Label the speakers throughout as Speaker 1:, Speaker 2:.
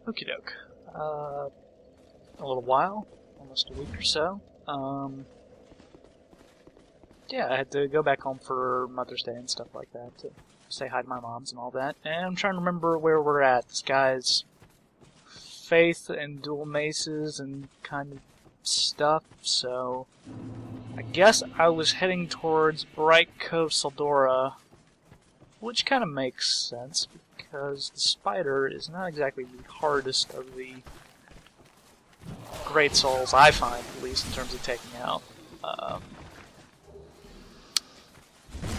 Speaker 1: Okie doke. A little while, almost a week or so. Yeah, I had to go back home for Mother's Day and stuff like that to say hi to my moms and all that. And I'm trying to remember where we're at. This guy's faith and dual maces and kind of stuff, so I guess I was heading towards Bright Cove, Saldora, which kind of makes sense because the spider is not exactly the hardest of the great souls, I find, at least in terms of taking out. I'm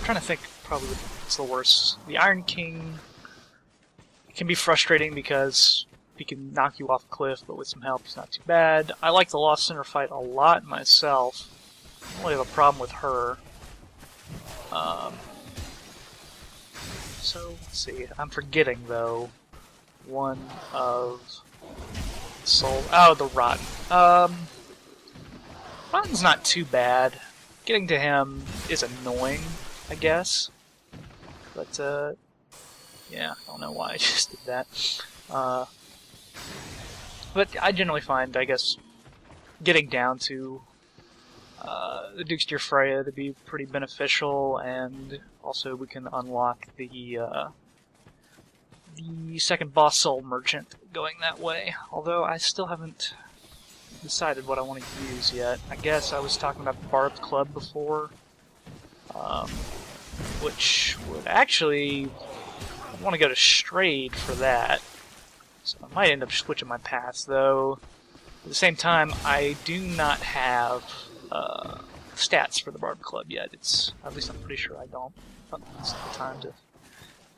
Speaker 1: trying to think probably what's the worst. The Iron King can be frustrating because he can knock you off a cliff, but with some help he's not too bad. I like the Lost Sinner fight a lot myself. I only have a problem with her. So, let's see. I'm forgetting, though, one of the soul. Oh, the Rotten. Rotten's not too bad. Getting to him is annoying, I guess. But, yeah, I don't know why I just did that. But I generally find, I guess, getting down to the Duke's Dear Freya to be pretty beneficial, and also we can unlock the second boss soul merchant going that way. Although I still haven't decided what I want to use yet. I guess I was talking about the Barbed Club before, which would actually I want to go to Strayed for that. So I might end up switching my paths, though. At the same time, I do not have stats for the Barbed Club yet. At least I'm pretty sure I don't. It's not the time to.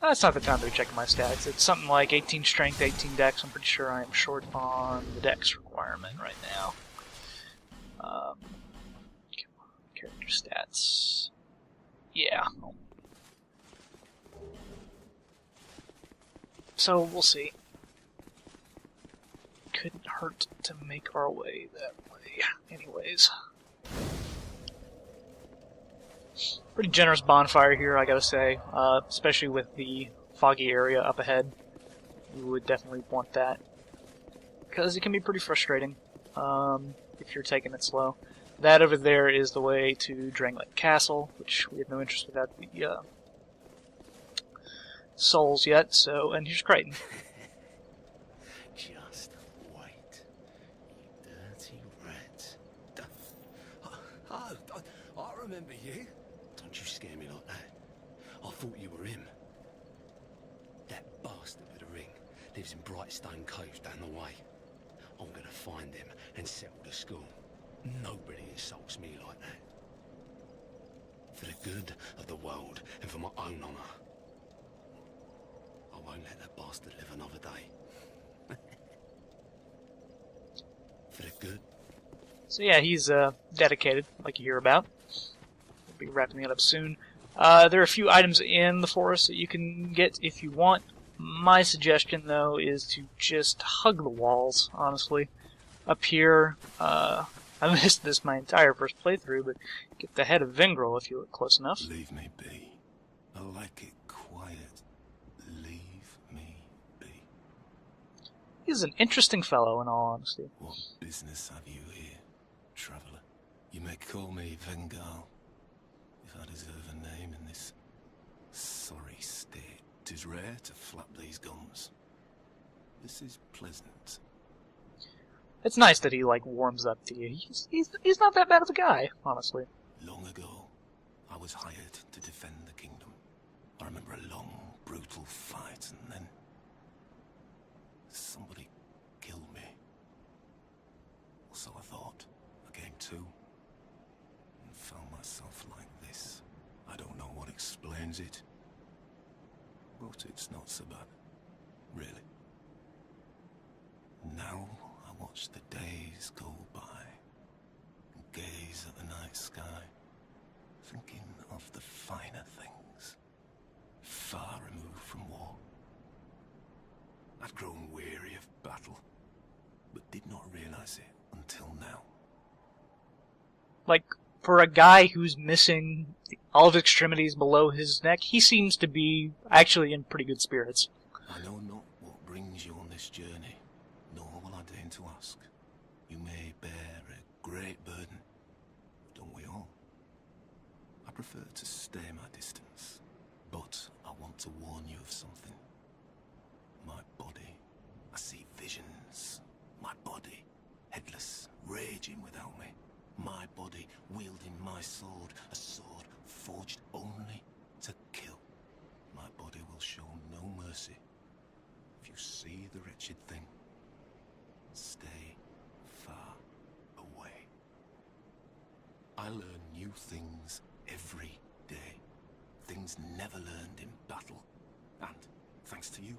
Speaker 1: That's not the time to be checking my stats. It's something like 18 strength, 18 dex. I'm pretty sure I am short on the dex requirement right now. Character stats. Yeah. So we'll see. Couldn't hurt to make our way that way. Anyways. Pretty generous bonfire here, I gotta say. Especially with the foggy area up ahead. You would definitely want that. Because it can be pretty frustrating if you're taking it slow. That over there is the way to Drangleic Castle, which we have no interest without the souls yet, so, and here's Crichton.
Speaker 2: Just wait, you dirty rat. I remember you. Don't you scare me like that. I thought you were him. That bastard with the ring lives in Brightstone Cove down the way. I'm gonna find him and settle the score. Nobody insults me like that. For the good of the world and for my own honour. I won't let that bastard live another day. For the good.
Speaker 1: So yeah, he's dedicated, like you hear about. We'll be wrapping it up soon. There are a few items in the forest that you can get if you want. My suggestion, though, is to just hug the walls, honestly. Up here, I missed this my entire first playthrough, but get the head of Vingrel if you look close enough.
Speaker 2: Leave me be. I like it quiet. Leave me be.
Speaker 1: He's an interesting fellow, in all honesty.
Speaker 2: What business have you here, traveller? You may call me Vengal, if I deserve a name in this sorry state. 'Tis rare to flap these gums. This is pleasant.
Speaker 1: It's nice that he, like, warms up to you. He's not that bad of a guy, honestly.
Speaker 2: Long ago, I was hired to defend the kingdom. I remember a long, brutal fight, and then somebody killed me. Or so I thought. I came to, and found myself like this. I don't know what explains it, but it's not so bad, really. Now I watch the days go by, and gaze at the night sky, thinking of the finer things, far removed from war. I'd grown weary of battle, but did not realize it until now.
Speaker 1: Like, for a guy who's missing all of his extremities below his neck, he seems to be actually in pretty good spirits.
Speaker 2: I know not what brings you on this journey,
Speaker 3: nor will I deign to ask. You may bear a great burden, don't we all? I prefer to stay my distance, but I want to warn you of something. My body, I see visions. My body, headless, raging without me. My body, wielding my sword, a sword forged only to kill. My body will show no mercy. If you see the wretched thing, stay far away. I learn new things every day. Things never learned in battle. And, thanks to you,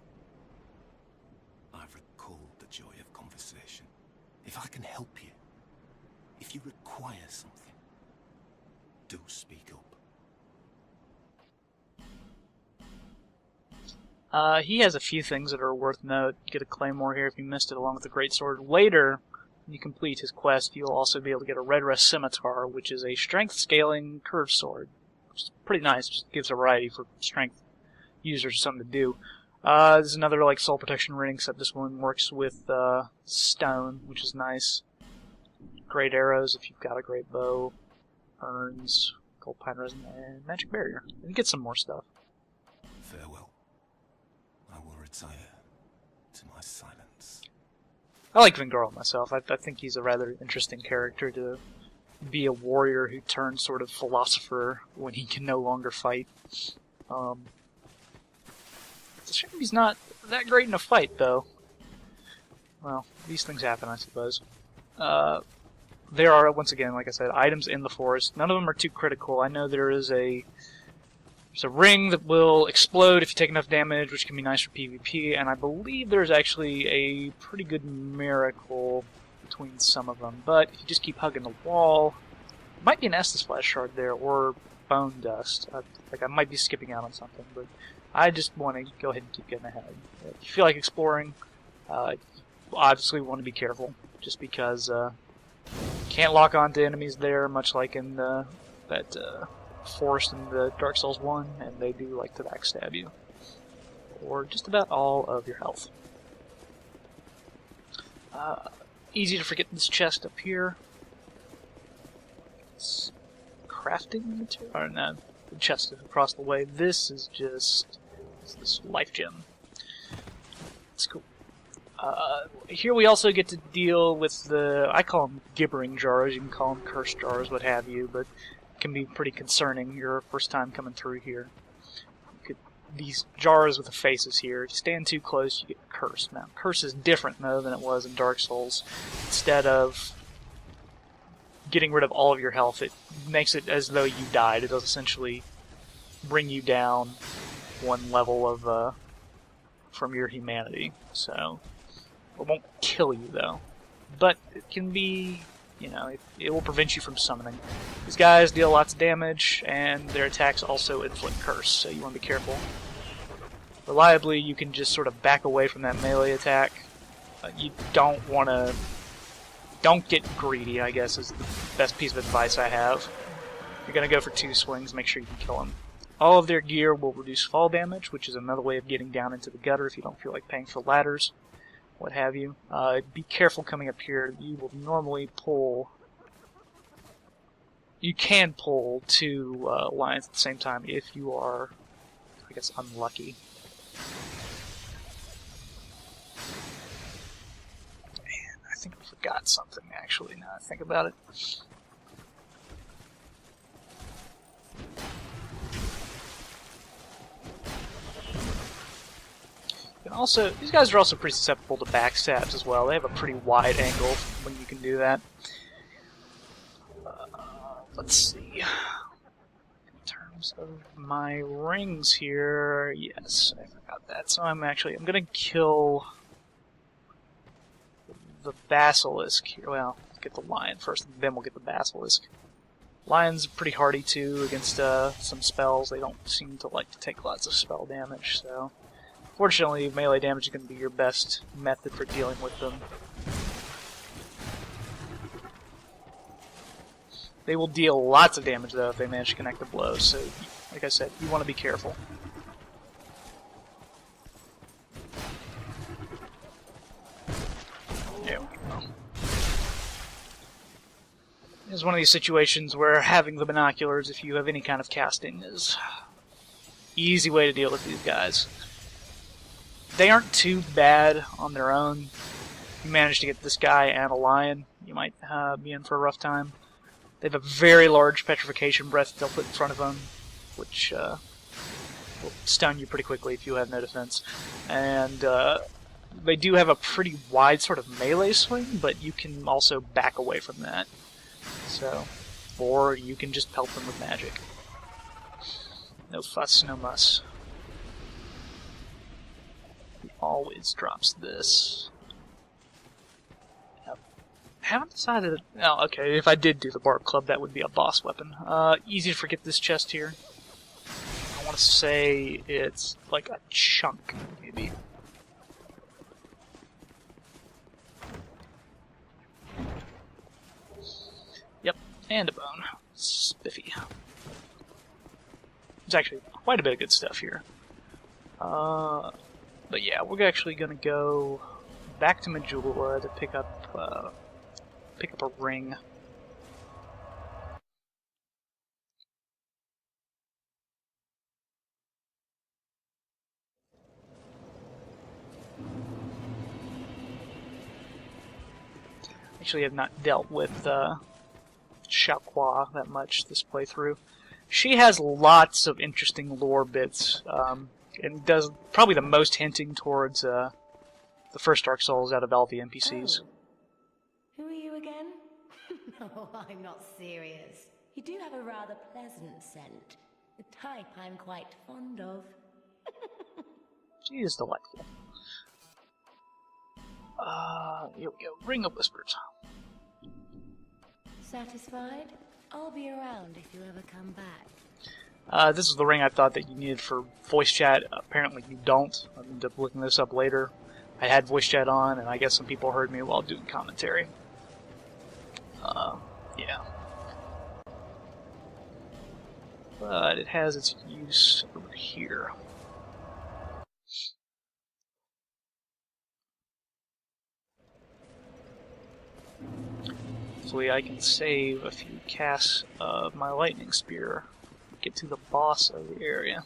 Speaker 3: I've recalled the joy of conversation. If I can help you, if you require something, do speak up.
Speaker 1: He has a few things that are worth note. Get a claymore here if you missed it, along with the greatsword. Later, when you complete his quest, you'll also be able to get a red rest scimitar, which is a strength scaling curved sword. Which is pretty nice. Just gives a variety for strength users something to do. There's another like soul protection ring, except this one works with stone, which is nice. Great arrows if you've got a great bow. Urns, gold pine resin, and magic barrier. And you get some more stuff.
Speaker 3: Farewell. I will retire to my silence.
Speaker 1: I like Vingaro myself. I think he's a rather interesting character to be a warrior who turns sort of philosopher when he can no longer fight. It's a shame he's not that great in a fight, though. Well, these things happen, I suppose. There are, once again, like I said, items in the forest. None of them are too critical. I know there's a ring that will explode if you take enough damage, which can be nice for PvP, and I believe there's actually a pretty good miracle between some of them. But if you just keep hugging the wall, might be an Estus Flash Shard there, or Bone Dust. I might be skipping out on something, but I just want to go ahead and keep getting ahead. If you feel like exploring, you obviously want to be careful, just because you can't lock onto enemies there, much like in that forest in the Dark Souls 1, and they do like to backstab you. Or just about all of your health. Easy to forget this chest up here. It's crafting material? Or no, the chest is across the way. This is just this life gem. It's cool. Here we also get to deal with the, I call them gibbering jars, you can call them cursed jars, what have you, but it can be pretty concerning your first time coming through here. These jars with the faces here, if you stand too close, you get cursed. Now, curse is different, though, than it was in Dark Souls. Instead of getting rid of all of your health, it makes it as though you died. It does essentially bring you down one level of from your humanity. So it won't kill you, though. But it can be, you know, it will prevent you from summoning. These guys deal lots of damage, and their attacks also inflict curse, so you want to be careful. Reliably, you can just sort of back away from that melee attack. You don't want to... Don't get greedy, I guess, is the best piece of advice I have. If you're going to go for 2 swings, make sure you can kill them. All of their gear will reduce fall damage, which is another way of getting down into the gutter if you don't feel like paying for ladders, what have you. Be careful coming up here. You will normally pull... You can pull 2 lions at the same time if you are, I guess, unlucky. Man, I think I forgot something, actually, now I think about it. And also, these guys are also pretty susceptible to backstabs as well. They have a pretty wide angle when you can do that. Let's see. In terms of my rings here, yes, I forgot that. So I'm gonna kill the basilisk here. Well, let's get the lion first, and then we'll get the basilisk. Lion's pretty hardy too against some spells. They don't seem to like to take lots of spell damage, so fortunately melee damage is going to be your best method for dealing with them. They will deal lots of damage though if they manage to connect the blows, so like I said, you want to be careful. There we go. It's one of these situations where having the binoculars, if you have any kind of casting, is easy way to deal with these guys. They aren't too bad on their own. You manage to get this guy and a lion, you might be in for a rough time. They have a very large petrification breath they'll put in front of them, which will stun you pretty quickly if you have no defense. And they do have a pretty wide sort of melee swing, but you can also back away from that. So, or you can just pelt them with magic. No fuss, no muss. He always drops this. Yep. Haven't decided. Oh, okay. If I did do the barb club, that would be a boss weapon. Easy to forget this chest here. I want to say it's like a chunk, maybe. Yep, and a bone. Spiffy. There's actually quite a bit of good stuff here. But yeah, we're actually going to go back to Majula to pick up a ring. Actually, I have not dealt with Xiaoqua that much this playthrough. She has lots of interesting lore bits, and does probably the most hinting towards the first Dark Souls out of all the NPCs.
Speaker 4: Oh. Who are you again? No, I'm not serious. You do have a rather pleasant scent. The type I'm quite fond of.
Speaker 1: She is delightful. Here we go. Ring of Whispers.
Speaker 4: Satisfied? I'll be around if you ever come back.
Speaker 1: This is the ring I thought that you needed for voice chat. Apparently you don't. I ended up looking this up later. I had voice chat on, and I guess some people heard me while doing commentary. Yeah. But it has its use over here. Hopefully I can save a few casts of my lightning spear. Get to the boss of the area.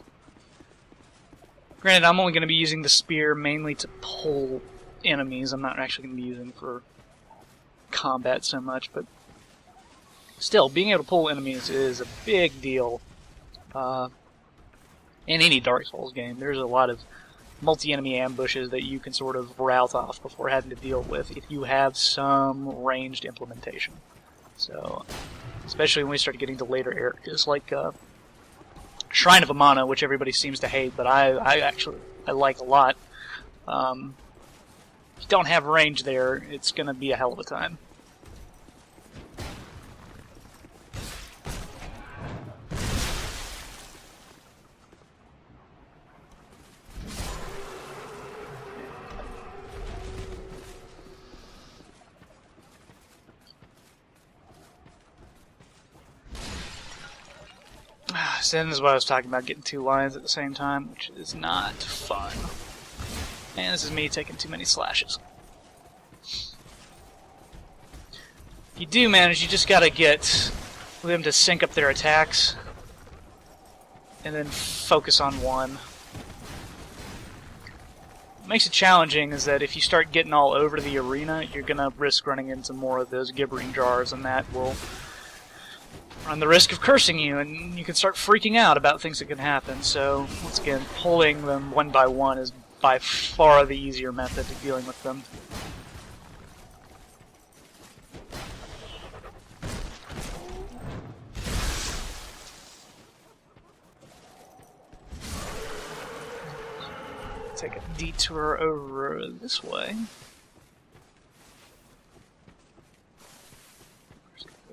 Speaker 1: Granted, I'm only going to be using the spear mainly to pull enemies. I'm not actually going to be using it for combat so much, but still, being able to pull enemies is a big deal in any Dark Souls game. There's a lot of multi-enemy ambushes that you can sort of route off before having to deal with if you have some ranged implementation. So, especially when we start getting to later areas like Shrine of Amana, which everybody seems to hate, but I like a lot. If you don't have range there, it's going to be a hell of a time. So this is what I was talking about, getting two lions at the same time, which is not fun. And this is me taking too many slashes. If you do manage, you just gotta get them to sync up their attacks, and then focus on one. What makes it challenging is that if you start getting all over the arena, you're gonna risk running into more of those gibbering jars, and that will run the risk of cursing you, and you can start freaking out about things that can happen. So, once again, pulling them one by one is by far the easier method of dealing with them. Take a detour over this way.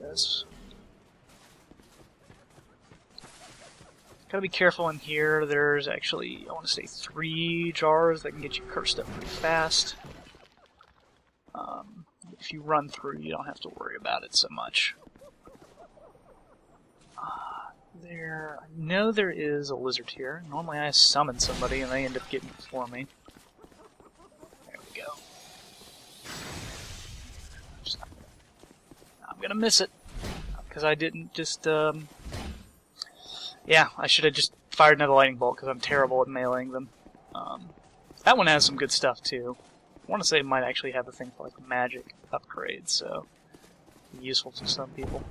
Speaker 1: This. Gotta be careful in here. There's actually, I want to say, 3 jars that can get you cursed up pretty fast. If you run through, you don't have to worry about it so much. I know there is a lizard here. Normally I summon somebody and they end up getting it for me. There we go. gonna miss it. Because I didn't just, yeah, I should have just fired another lightning bolt, because I'm terrible at meleeing them. That one has some good stuff, too. I want to say it might actually have a thing for, like, magic upgrades, so useful to some people.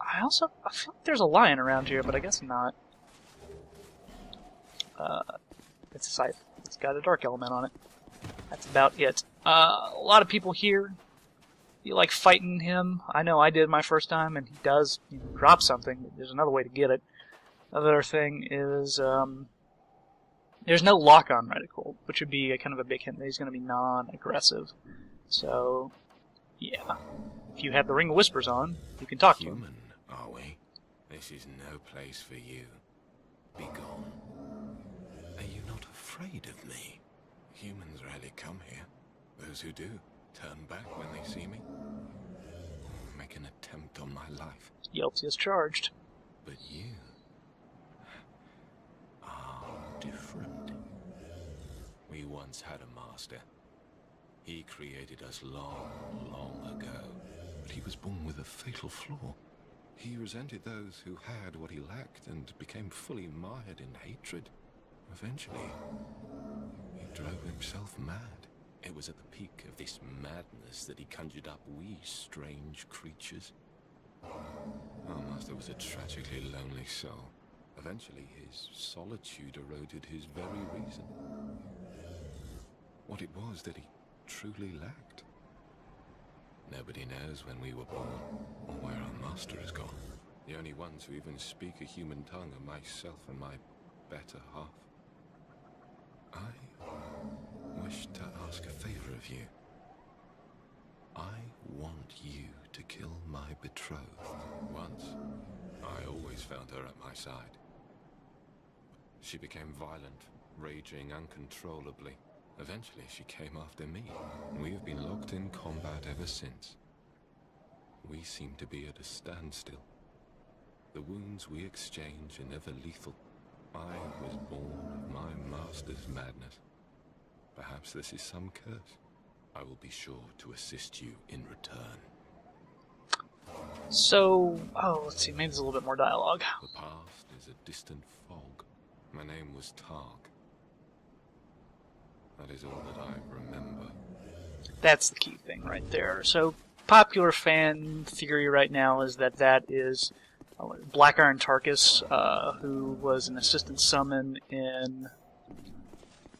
Speaker 1: I feel like there's a lion around here, but I guess not. It's a scythe. It's got a dark element on it. That's about it. A lot of people here, you like fighting him. I know I did my first time, and he does drop something. There's another way to get it. Another thing is, there's no lock-on reticle, which would be kind of a big hint that he's going to be non-aggressive. So, yeah. If you have the Ring of Whispers on, you can talk to him.
Speaker 3: Human, are we? This is no place for you. Be gone. Are you not afraid of me? Humans rarely come here. Those who do turn back when they see me. Make an attempt on my life.
Speaker 1: Guilty as charged.
Speaker 3: But you are different. We once had a master. He created us long, long ago. But he was born with a fatal flaw. He resented those who had what he lacked and became fully mired in hatred. Eventually, he drove himself mad. It was at the peak of this madness that he conjured up we strange creatures. Our master was a tragically lonely soul. Eventually, his solitude eroded his very reason. What it was that he truly lacked. Nobody knows when we were born, or where our master has gone. The only ones who even speak a human tongue are myself and my better half. I wish to ask a favor of you. I want you to kill my betrothed. Once, I always found her at my side. She became violent, raging uncontrollably. Eventually, she came after me. We have been locked in combat ever since. We seem to be at a standstill. The wounds we exchange are never lethal. I was born of my master's madness. Perhaps this is some curse. I will be sure to assist you in return.
Speaker 1: So, let's see, maybe there's a little bit more dialogue.
Speaker 3: The past is a distant fog. My name was Tark. That is all that I remember.
Speaker 1: That's the key thing right there. So, popular fan theory right now is that that is Black Iron Tarkus, who was an assistant summon in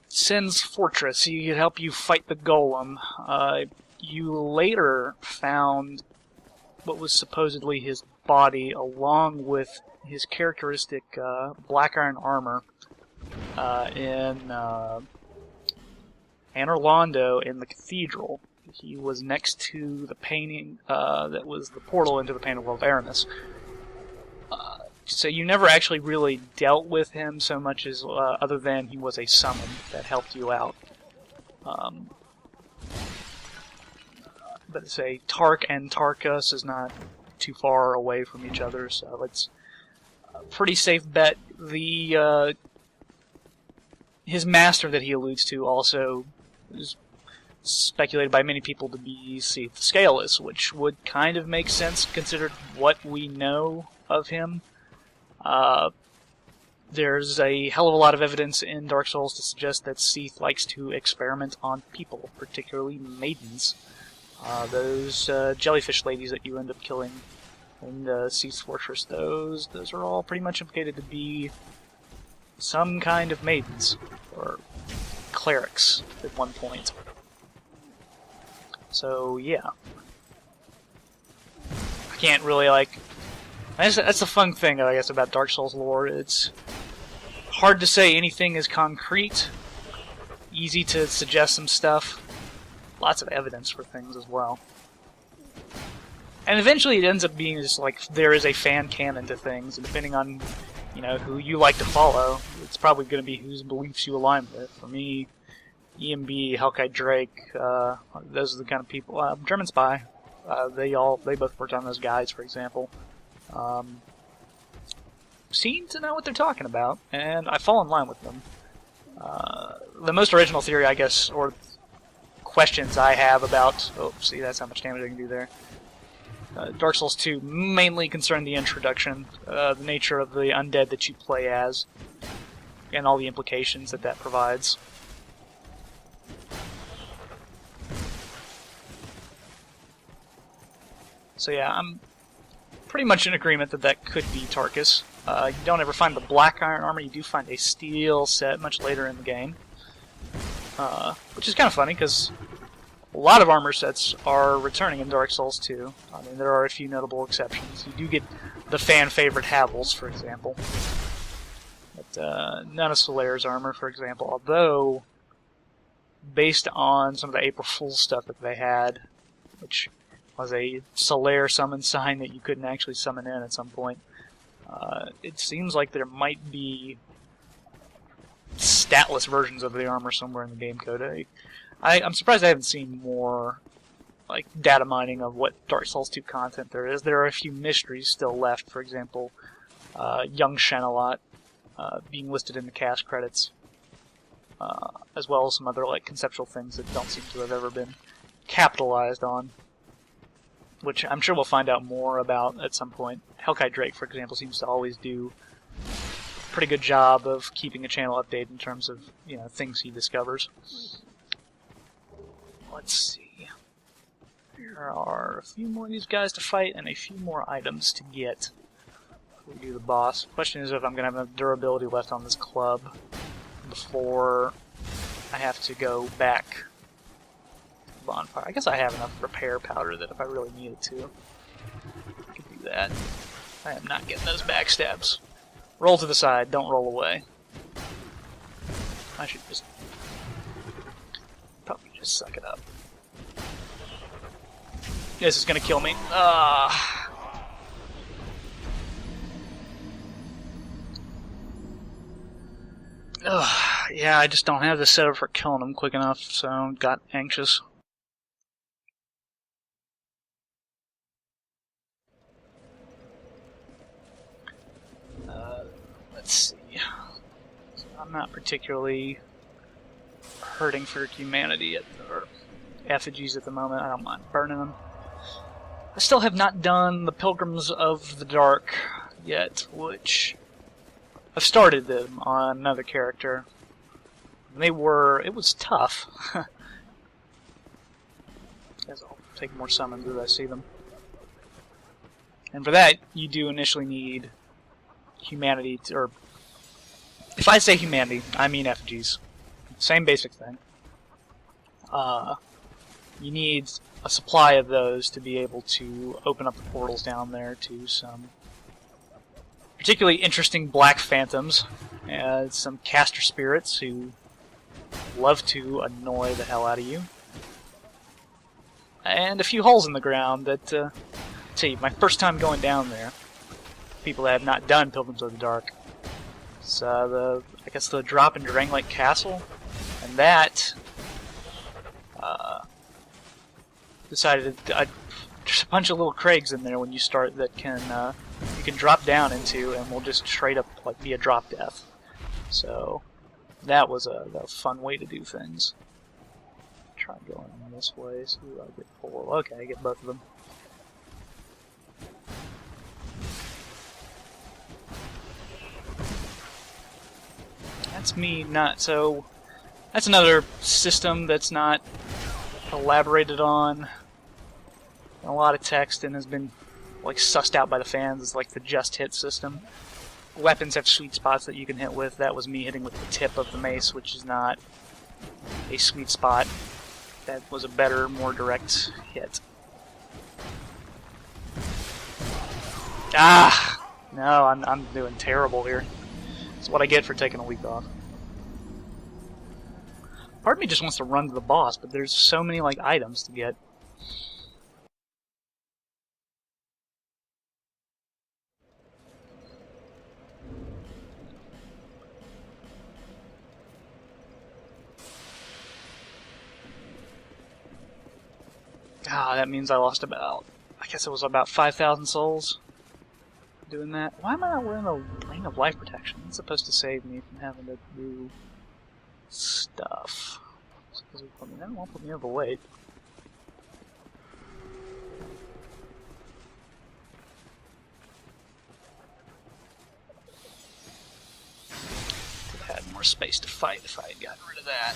Speaker 1: Sin's Fortress. He could help you fight the golem. You later found what was supposedly his body, along with his characteristic black iron armor, in Anor Londo in the cathedral. He was next to the painting that was the portal into the painted world of Aramis. So you never actually really dealt with him so much as other than he was a summon that helped you out. But say Tark and Tarkus is not too far away from each other, so it's a pretty safe bet. The his master that he alludes to also is speculated by many people to be Seath the Scaleless, which would kind of make sense considered what we know of him. There's a hell of a lot of evidence in Dark Souls to suggest that Seath likes to experiment on people, particularly maidens. Those jellyfish ladies that you end up killing in Seath's Fortress, those are all pretty much implicated to be some kind of maidens, or clerics at one point. So, yeah. I can't really, that's the fun thing, I guess, about Dark Souls lore. It's hard to say anything is concrete, easy to suggest some stuff, lots of evidence for things as well. And eventually it ends up being just there is a fan canon to things, and depending on, who you like to follow, it's probably going to be whose beliefs you align with. For me, EMB, Hellkite Drake, those are the kind of people. German Spy, they both worked on those guides, for example. Seem to know what they're talking about, and I fall in line with them. The most original theory, I guess, or questions I have about... Oh, see, that's how much damage I can do there. Dark Souls 2 mainly concern the introduction, the nature of the undead that you play as, and all the implications that that provides. So yeah, I'm pretty much in agreement that that could be Tarkus. You don't ever find the black iron armor, you do find a steel set much later in the game. Which is kind of funny, because a lot of armor sets are returning in Dark Souls 2. I mean, there are a few notable exceptions. You do get the fan-favorite Havels, for example. But none of Solaire's armor, for example, although, based on some of the April Fool's stuff that they had, which was a Solaire summon sign that you couldn't actually summon in at some point, it seems like there might be statless versions of the armor somewhere in the game code. I'm surprised I haven't seen more like data mining of what Dark Souls 2 content there is. There are a few mysteries still left. For example, young Shenalot being listed in the cast credits, as well as some other like conceptual things that don't seem to have ever been capitalized on, which I'm sure we'll find out more about at some point. Hellkite Drake, for example, seems to always do a pretty good job of keeping a channel updated in terms of, you know, things he discovers. Let's see. There are a few more of these guys to fight and a few more items to get before we do the boss. The question is if I'm going to have enough durability left on this club before I have to go back to the bonfire. I guess I have enough repair powder that if I really needed to, I could do that. I am not getting those backstabs. Roll to the side, don't roll away. I should just probably just suck it up. This is gonna kill me. Yeah, I just don't have the setup for killing them quick enough, so I got anxious. Let's see. I'm not particularly hurting for humanity or effigies at the moment. I don't mind burning them. I still have not done the Pilgrims of the Dark yet, which I've started them on another character. It was tough. Guess I'll take more summons as I see them. And for that, you do initially need humanity, or if I say humanity, I mean effigies. Same basic thing. You need a supply of those to be able to open up the portals down there to some particularly interesting black phantoms, and some caster spirits who love to annoy the hell out of you, and a few holes in the ground that, see, my first time going down there, people that have not done Pilgrims of the Dark, it's I guess the drop in Drang Lake Castle, and that decided there's a bunch of little Craigs in there when you start that you can drop down into, and will just straight up like be a drop death. So that was a fun way to do things. Try going this way. See who I get four. Okay, I get both of them. That's me not so. That's another system that's not elaborated on a lot of text and has been like sussed out by the fans as like the just hit system. Weapons have sweet spots that you can hit with. That was me hitting with the tip of the mace, which is not a sweet spot. That was a better, more direct hit. Ah! No, I'm doing terrible here. That's what I get for taking a week off. Part of me just wants to run to the boss, but there's so many like items to get. Ah, that means I lost about, I guess it was about 5,000 souls doing that. Why am I not wearing a ring of life protection? It's supposed to save me from having to do stuff. So Does it put me there? It won't put me overweight. Could have had more space to fight if I had gotten rid of that.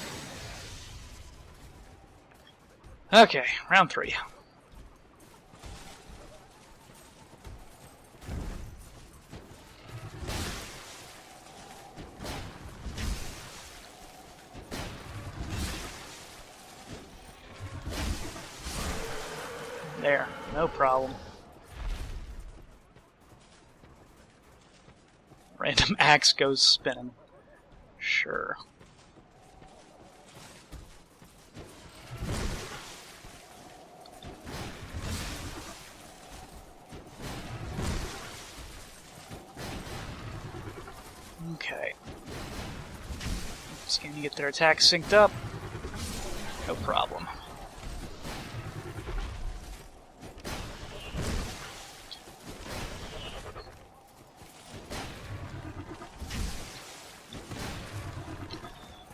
Speaker 1: Okay, round 3. There, no problem. Random axe goes spinning. Sure. Okay. Just gonna get their attacks synced up. No problem.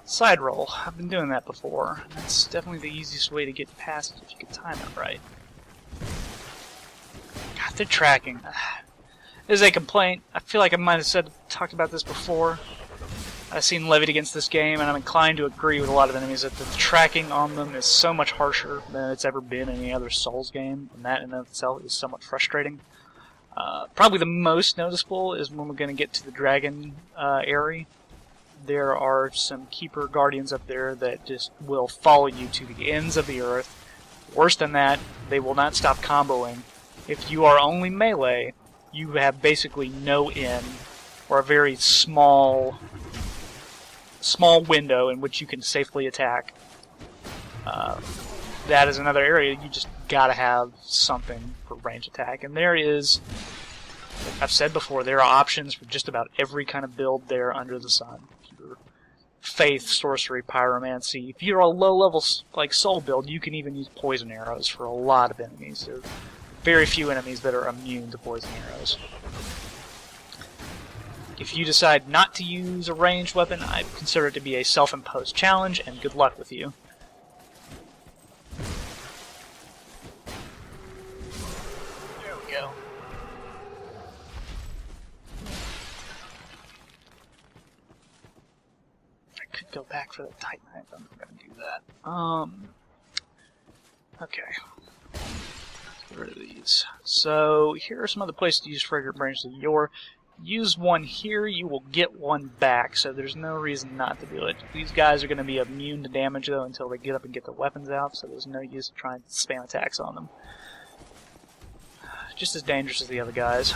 Speaker 1: Side roll. I've been doing that before. That's definitely the easiest way to get past it if you can time it right. God, they're tracking. This is a complaint. I feel like I might have talked about this before. I've seen levied against this game, and I'm inclined to agree with a lot of enemies that the tracking on them is so much harsher than it's ever been in any other Souls game, and that in of itself is somewhat frustrating. Probably the most noticeable is when we're going to get to the dragon area. There are some keeper guardians up there that just will follow you to the ends of the earth. Worse than that, they will not stop comboing. If you are only melee, you have basically no in, or a very small window in which you can safely attack. That is another area you just gotta have something for range attack. And there is, like I've said before, there are options for just about every kind of build there under the sun. Faith, sorcery, pyromancy. If you're a low-level like soul build, you can even use poison arrows for a lot of enemies. There are very few enemies that are immune to poison arrows. If you decide not to use a ranged weapon, I consider it to be a self-imposed challenge, and good luck with you. There we go. Could go back for the Titanite, but I'm not going to do that. Okay. Let's get rid of these. So, here are some other places to use Fragrant Branch of Yore. Use one here, you will get one back, so there's no reason not to do it. These guys are going to be immune to damage, though, until they get up and get their weapons out, so there's no use trying to spam attacks on them. Just as dangerous as the other guys.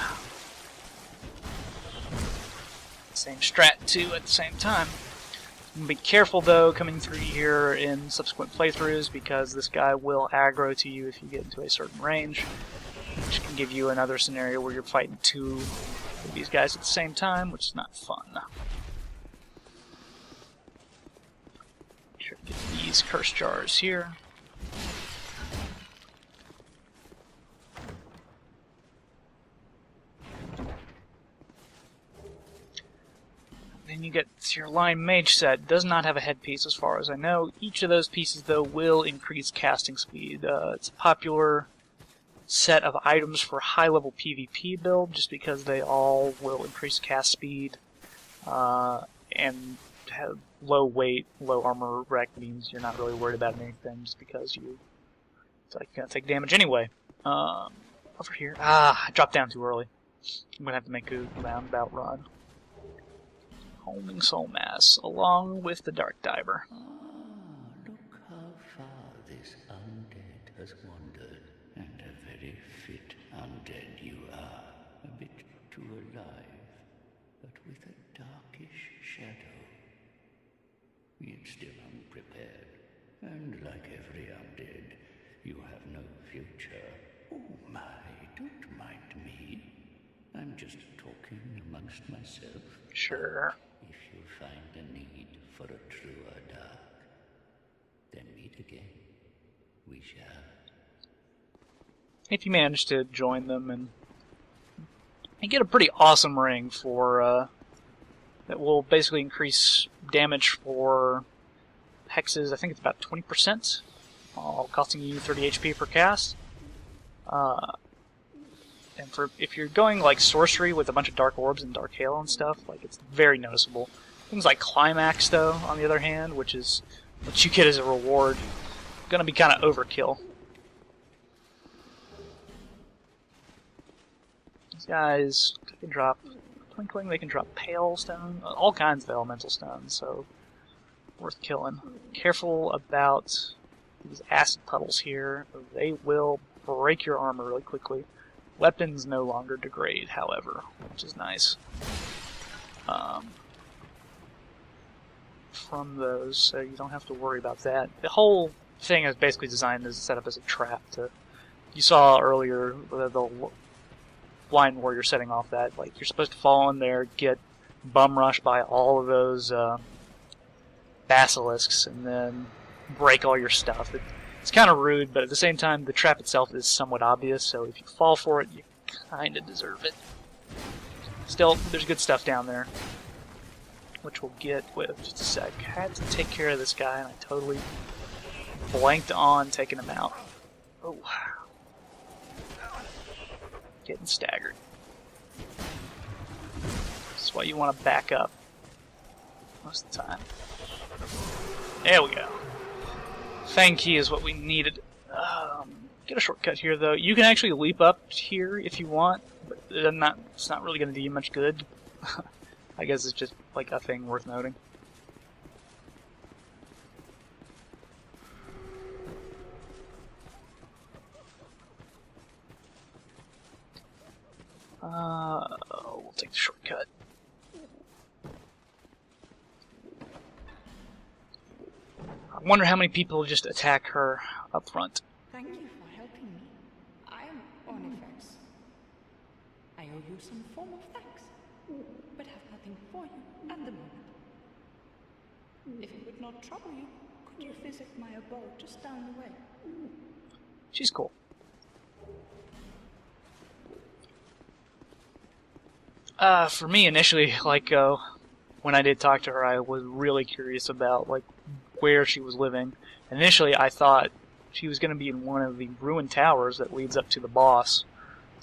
Speaker 1: Same strat, too, at the same time. Be careful, though, coming through here in subsequent playthroughs, because this guy will aggro to you if you get into a certain range, which can give you another scenario where you're fighting two of these guys at the same time, which is not fun. Sure to get these curse jars here. Then you get your Lion Mage set. Does not have a headpiece as far as I know. Each of those pieces, though, will increase casting speed. It's a popular set of items for high-level PvP build, just because they all will increase cast speed and have low weight, low armor rec means you're not really worried about anything, just because you're gonna take damage anyway. Over here. I dropped down too early. I'm gonna have to make a roundabout run. Homing Soul Mass, along with the Dark Diver.
Speaker 5: Look how far this undead has wandered, and a very fit undead you are. A bit too alive, but with a darkish shadow. Yet still unprepared, and like every undead, you have no future. Oh my, don't mind me. I'm just talking amongst myself.
Speaker 1: Sure.
Speaker 5: If you find a need for a truer dark, then meet again. We shall.
Speaker 1: If you manage to join them, and you get a pretty awesome ring for that will basically increase damage for hexes, I think it's about 20%, all costing you 30 HP per cast. And for if you're going like sorcery with a bunch of dark orbs and dark hail and stuff, like it's very noticeable. Things like climax, though, on the other hand, which is what you get as a reward, gonna be kind of overkill. These guys can drop twinkling, they can drop pale stone, all kinds of elemental stones, so worth killing. Careful about these acid puddles here, they will break your armor really quickly. Weapons no longer degrade, however, which is nice. From those, so you don't have to worry about that. The whole thing is basically designed as set up as a trap. You saw earlier the blind warrior setting off that, like, you're supposed to fall in there, get bum rushed by all of those basilisks, and then break all your stuff. It's kind of rude, but at the same time, the trap itself is somewhat obvious, so if you fall for it, you kind of deserve it. Still, there's good stuff down there, which we'll get with just a sec. I had to take care of this guy, and I totally blanked on taking him out. Oh. Getting staggered. This is why you want to back up most of the time. There we go. Fang key is what we needed. Get a shortcut here, though. You can actually leap up here if you want, but it's not really going to do you much good. I guess it's just like a thing worth noting. We'll take the shortcut. I wonder how many people just attack her up front.
Speaker 6: Thank you for helping me. I am Onyx. I owe you some form of thanks, but have nothing for you at the moment. If it would not trouble you, could you visit my abode just down the way?
Speaker 1: She's cool. For me, initially, like, when I did talk to her, I was really curious about, like, where she was living. Initially, I thought she was going to be in one of the ruined towers that leads up to the boss.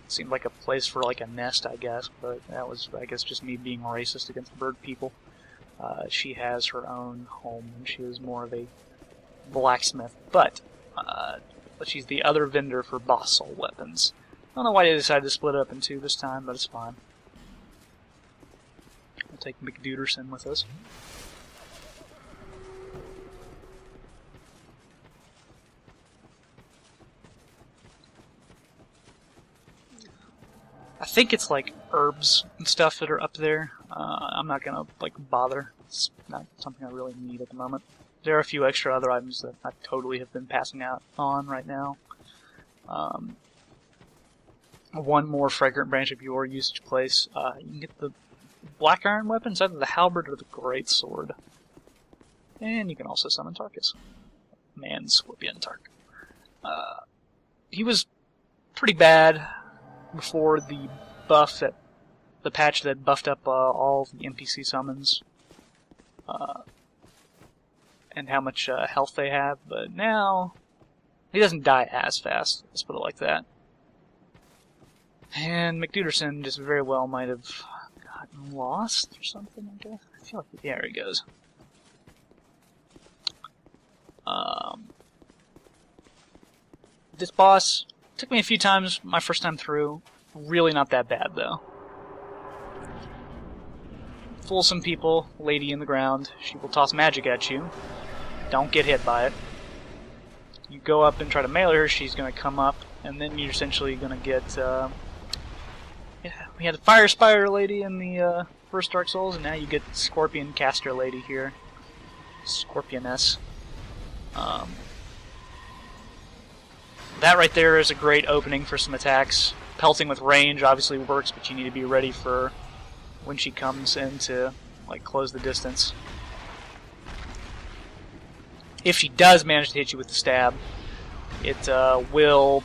Speaker 1: It seemed like a place for, like, a nest, I guess, but that was, I guess, just me being racist against bird people. She has her own home, and she is more of a blacksmith, but she's the other vendor for boss soul weapons. I don't know why they decided to split it up in two this time, but it's fine. We'll take McDuderson with us. I think it's like herbs and stuff that are up there. I'm not gonna like bother. It's not something I really need at the moment. There are a few extra other items that I totally have been passing out on right now. One more fragrant branch of your usage place. You can get the black iron weapons, either the halberd or the great sword. And you can also summon Tarkus. Man, Scorpion Tark. He was pretty bad before the buff that the patch that buffed up all the NPC summons and how much health they have, but now he doesn't die as fast, let's put it like that. And McDuderson just very well might have gotten lost or something, I guess. I feel like, there he goes. This boss took me a few times my first time through. Really not that bad, though. Fool some people, lady in the ground. She will toss magic at you. Don't get hit by it. You go up and try to melee her, she's going to come up, and then you're essentially going to get... yeah, we had a Fire Spire lady in the first Dark Souls, and now you get Scorpion Caster lady here. Scorpioness. That right there is a great opening for some attacks. Pelting with range obviously works, but you need to be ready for when she comes in to like close the distance. If she does manage to hit you with the stab, it will...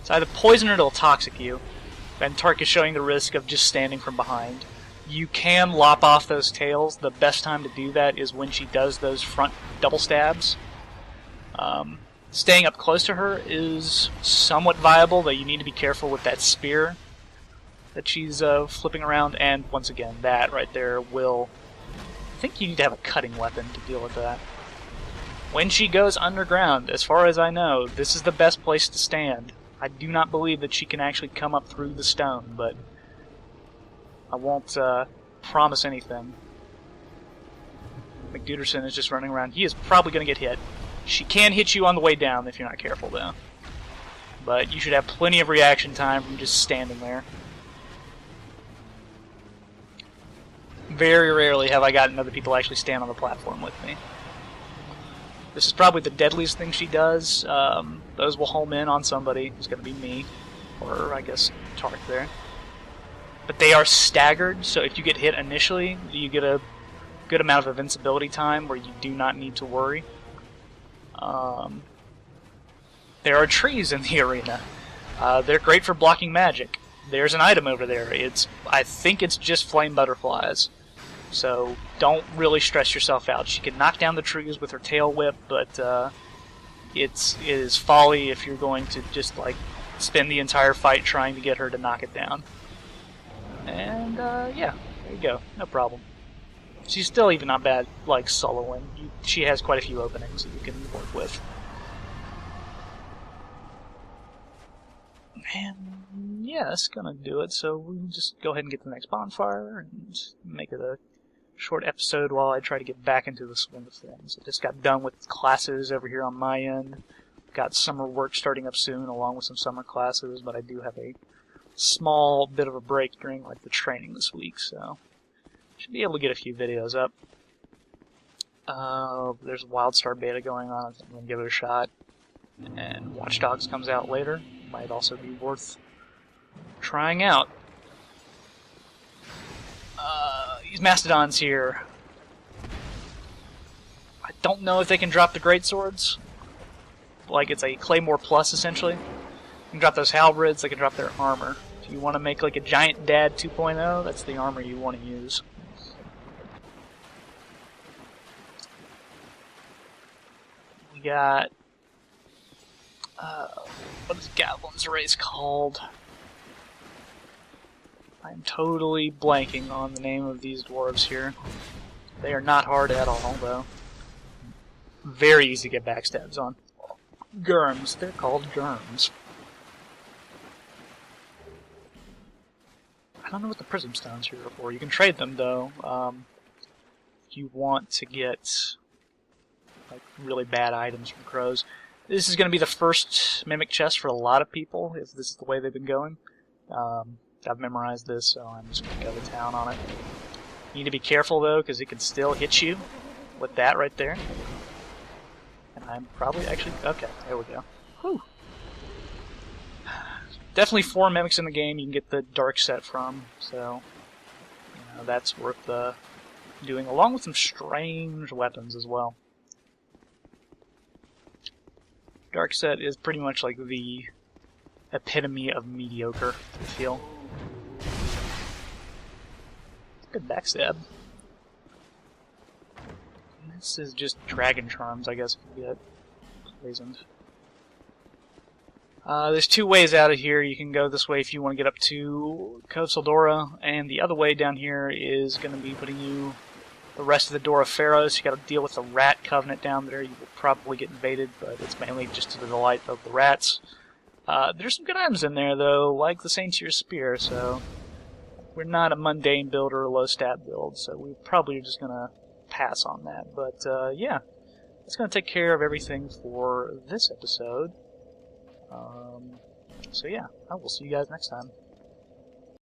Speaker 1: It's either poison or it'll toxic you. And Tark is showing the risk of just standing from behind. You can lop off those tails. The best time to do that is when she does those front double stabs. Staying up close to her is somewhat viable, though you need to be careful with that spear that she's flipping around, and once again, that right there will... I think you need to have a cutting weapon to deal with that. When she goes underground, as far as I know, this is the best place to stand. I do not believe that she can actually come up through the stone, but I won't promise anything. McDuderson is just running around. He is probably going to get hit. She can hit you on the way down if you're not careful, though. But you should have plenty of reaction time from just standing there. Very rarely have I gotten other people actually stand on the platform with me. This is probably the deadliest thing she does. Those will home in on somebody. It's going to be me, or I guess Tark there. But they are staggered, so if you get hit initially, you get a good amount of invincibility time where you do not need to worry. There are trees in the arena. They're great for blocking magic. There's an item over there. I think it's just flame butterflies. So don't really stress yourself out. She can knock down the trees with her tail whip, but it is folly if you're going to just like spend the entire fight trying to get her to knock it down. And yeah, there you go. No problem. She's still even not bad, like, soloing. She has quite a few openings that you can work with. And yeah, that's gonna do it. So we'll just go ahead and get to the next bonfire and make it a short episode while I try to get back into the swing of things. I just got done with classes over here on my end. Got summer work starting up soon, along with some summer classes, but I do have a small bit of a break during like the training this week, so should be able to get a few videos up. There's a WildStar beta going on. I'm going to give it a shot. And Watch Dogs comes out later. Might also be worth trying out. These Mastodons here. I don't know if they can drop the Greatswords. Like it's a Claymore Plus, essentially. They can drop those Halberds, they can drop their armor. If you want to make like a Giant Dad 2.0, that's the armor you want to use. We got... what is Gatlin's race called? I'm totally blanking on the name of these dwarves here. They are not hard at all, though. Very easy to get backstabs on. Gurms. They're called Gurms. I don't know what the Prism Stones here are for. You can trade them, though. If you want to get like really bad items from crows. This is going to be the first Mimic chest for a lot of people, if this is the way they've been going. I've memorized this, so I'm just going to go to town on it. You need to be careful, though, because it can still hit you with that right there. And I'm probably actually... Okay, there we go. Whew. Definitely 4 Mimics in the game you can get the Dark set from, so that's worth doing, along with some strange weapons as well. Dark set is pretty much like the epitome of mediocre, I feel. Good backstab. This is just Dragon Charms, I guess, if you get poisoned. There's 2 ways out of here. You can go this way if you want to get up to Cove Sildora, and the other way down here is going to be putting you the rest of the Door of Pharaohs. You got to deal with the Rat Covenant down there. You will probably get invaded, but it's mainly just to the delight of the rats. There's some good items in there, though, like the Saint Tyr's Spear, so we're not a mundane build or a low stat build, so we probably are just going to pass on that. But, yeah, that's going to take care of everything for this episode. So, yeah, I will see you guys next time.